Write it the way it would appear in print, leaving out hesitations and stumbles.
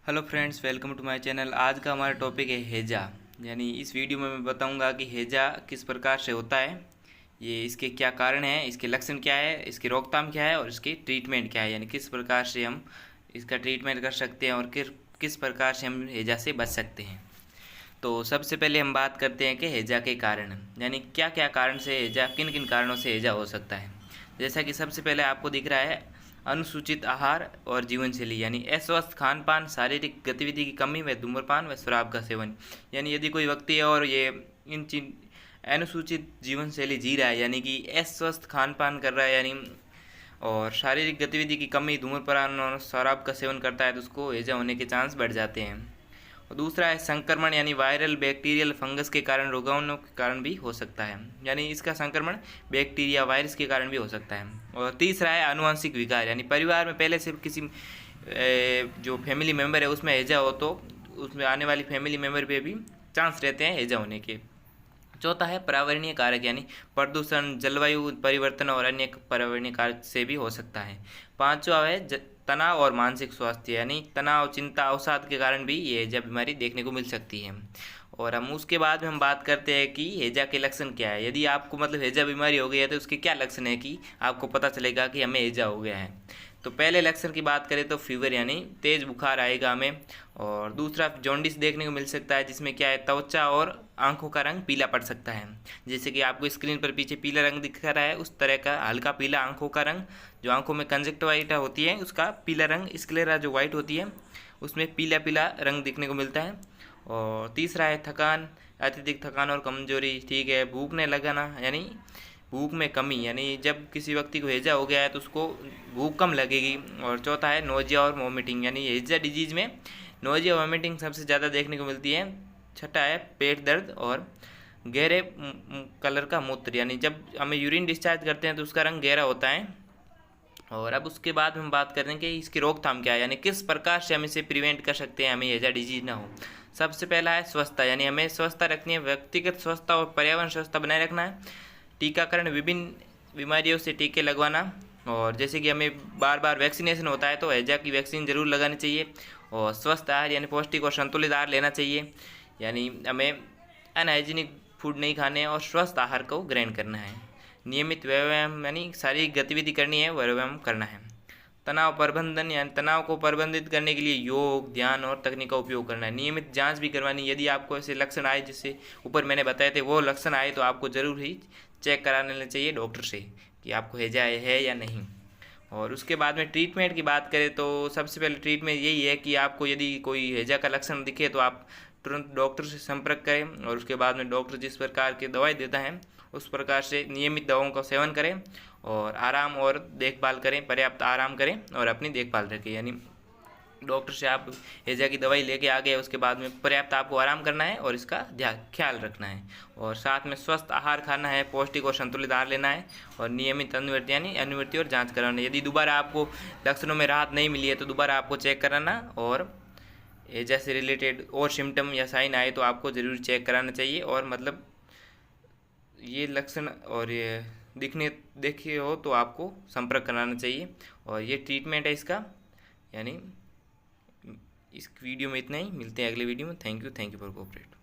Hello friends, welcome to my channel. आज का हमारा टॉपिक है हैजा। यानी इस वीडियो में मैं बताऊंगा कि हैजा किस प्रकार से होता है, ये इसके क्या कारण हैं, इसके लक्षण क्या है, इसकी रोकथाम क्या है और इसकी ट्रीटमेंट क्या है। यानी किस प्रकार से हम इसका ट्रीटमेंट कर सकते हैं और किस प्रकार से हम हैजा से बच सकते हैं। तो सबसे पहले हम बात करते हैं कि हैजा के कारण, यानी क्या क्या कारण से हैजा, किन किन कारणों से हैजा हो सकता है। जैसा कि सबसे पहले आपको दिख रहा है, अनुसूचित आहार और जीवन शैली, यानी अस्वस्थ खान पान, शारीरिक गतिविधि की कमी व धूम्रपान व शराब का सेवन। यानी यदि कोई व्यक्ति है और ये इन चीज अनुसूचित जीवन शैली जी रहा है, यानी कि अस्वस्थ खान पान कर रहा है, यानी और शारीरिक गतिविधि की कमी, धूम्रपान और शराब का सेवन करता है, तो उसको हैजा होने के चांस बढ़ जाते हैं। और दूसरा है संक्रमण, यानी वायरल, बैक्टीरियल, फंगस के कारण, रोगाणुओं के कारण भी हो सकता है। यानी इसका संक्रमण बैक्टीरिया, वायरस के कारण भी हो सकता है। और तीसरा है आनुवंशिक विकार, यानी परिवार में पहले से किसी जो फैमिली मेम्बर है उसमें हैजा हो तो उसमें आने वाली फैमिली मेम्बर पे भी चांस रहते हैं हैजा होने के। चौथा है पर्यावरणीय कारक, यानी प्रदूषण, जलवायु परिवर्तन और अन्य पर्यावरणीय कारक से भी हो सकता है। पांचवा है तनाव और मानसिक स्वास्थ्य, यानी तनाव, चिंता, अवसाद के कारण भी ये हैजा बीमारी देखने को मिल सकती है। और हम उसके बाद में हम बात करते हैं कि हैजा के लक्षण क्या है। यदि आपको हैजा बीमारी हो गई है तो उसके क्या लक्षण है कि आपको पता चलेगा कि हमें हैजा हो गया है। तो पहले लक्षण की बात करें तो फीवर, यानी तेज बुखार आएगा हमें। और दूसरा जॉन्डिस देखने को मिल सकता है, जिसमें क्या है, त्वचा और आंखों का रंग पीला पड़ सकता है। जैसे कि आपको स्क्रीन पर पीछे पीला रंग दिख रहा है, उस तरह का हल्का पीला आंखों का रंग, जो आंखों में कंजक्टिवाइटिस होती है उसका पीला रंग, स्क्लेरा जो वाइट होती है उसमें पीला पीला रंग दिखने को मिलता है। और तीसरा है थकान, अत्यधिक थकान और कमजोरी, ठीक है। भूख नहीं लगाना, यानी भूख में कमी, यानी जब किसी व्यक्ति को हैजा हो गया है तो उसको भूख कम लगेगी। और चौथा है नोजिया और वॉमिटिंग, यानी हैजा डिजीज में नोजिया वॉमिटिंग सबसे ज़्यादा देखने को मिलती है। छठा है पेट दर्द और गहरे कलर का मूत्र, यानी जब हमें यूरिन डिस्चार्ज करते हैं तो उसका रंग गहरा होता है। और अब उसके बाद हम बात करते हैं कि इसकी रोकथाम क्या है, यानी किस प्रकार से हम इसे प्रिवेंट कर सकते हैं, हमें हैजा डिजीज ना हो। सबसे पहला है स्वच्छता, यानी हमें स्वच्छता रखनी है, व्यक्तिगत स्वच्छता और पर्यावरण स्वच्छता बनाए रखना है। टीकाकरण, विभिन्न बीमारियों से टीके लगवाना। और जैसे कि हमें बार बार वैक्सीनेशन होता है तो हैजा की वैक्सीन जरूर लगानी चाहिए। और स्वस्थ आहार, यानी पौष्टिक और संतुलित आहार लेना चाहिए, यानी हमें अनहाइजीनिक फूड नहीं खाने और स्वस्थ आहार को ग्रहण करना है। नियमित व्यायाम, यानी शारीरिक गतिविधि करनी है, व्यायाम करना है। तनाव प्रबंधन, यानी तनाव को प्रबंधित करने के लिए योग, ध्यान और तकनीक का उपयोग करना है। नियमित जांच भी करवानी, यदि आपको ऐसे लक्षण आए जैसे ऊपर मैंने बताए थे वो लक्षण आए तो आपको ज़रूर ही चेक करा लेना चाहिए डॉक्टर से कि आपको हैजा है या नहीं। और उसके बाद में ट्रीटमेंट की बात करें तो सबसे पहले ट्रीटमेंट यही है कि आपको यदि कोई हैजा का लक्षण दिखे तो आप तुरंत डॉक्टर से संपर्क करें। और उसके बाद में डॉक्टर जिस प्रकार की दवाई देता है उस प्रकार से नियमित दवाओं का सेवन करें और आराम और देखभाल करें, पर्याप्त आराम करें और अपनी देखभाल रखें। यानी डॉक्टर से आप हैजा की दवाई लेके आ गए, उसके बाद में पर्याप्त आपको आराम करना है और इसका ख्याल रखना है। और साथ में स्वस्थ आहार खाना है, पौष्टिक और संतुलित आहार लेना है और नियमित अनुवर्ती, यानी अनुवर्ती और जांच कराना है। यदि दोबारा आपको लक्षणों में राहत नहीं मिली है तो दोबारा आपको चेक कराना, और हैजा से रिलेटेड और सिम्टम या साइन आए तो आपको ज़रूर चेक कराना चाहिए। और ये लक्षण और ये देखे हो तो आपको संपर्क कराना चाहिए। और ये ट्रीटमेंट है इसका। यानी इस वीडियो में इतना ही, मिलते हैं अगले वीडियो में। Thank you for cooperate.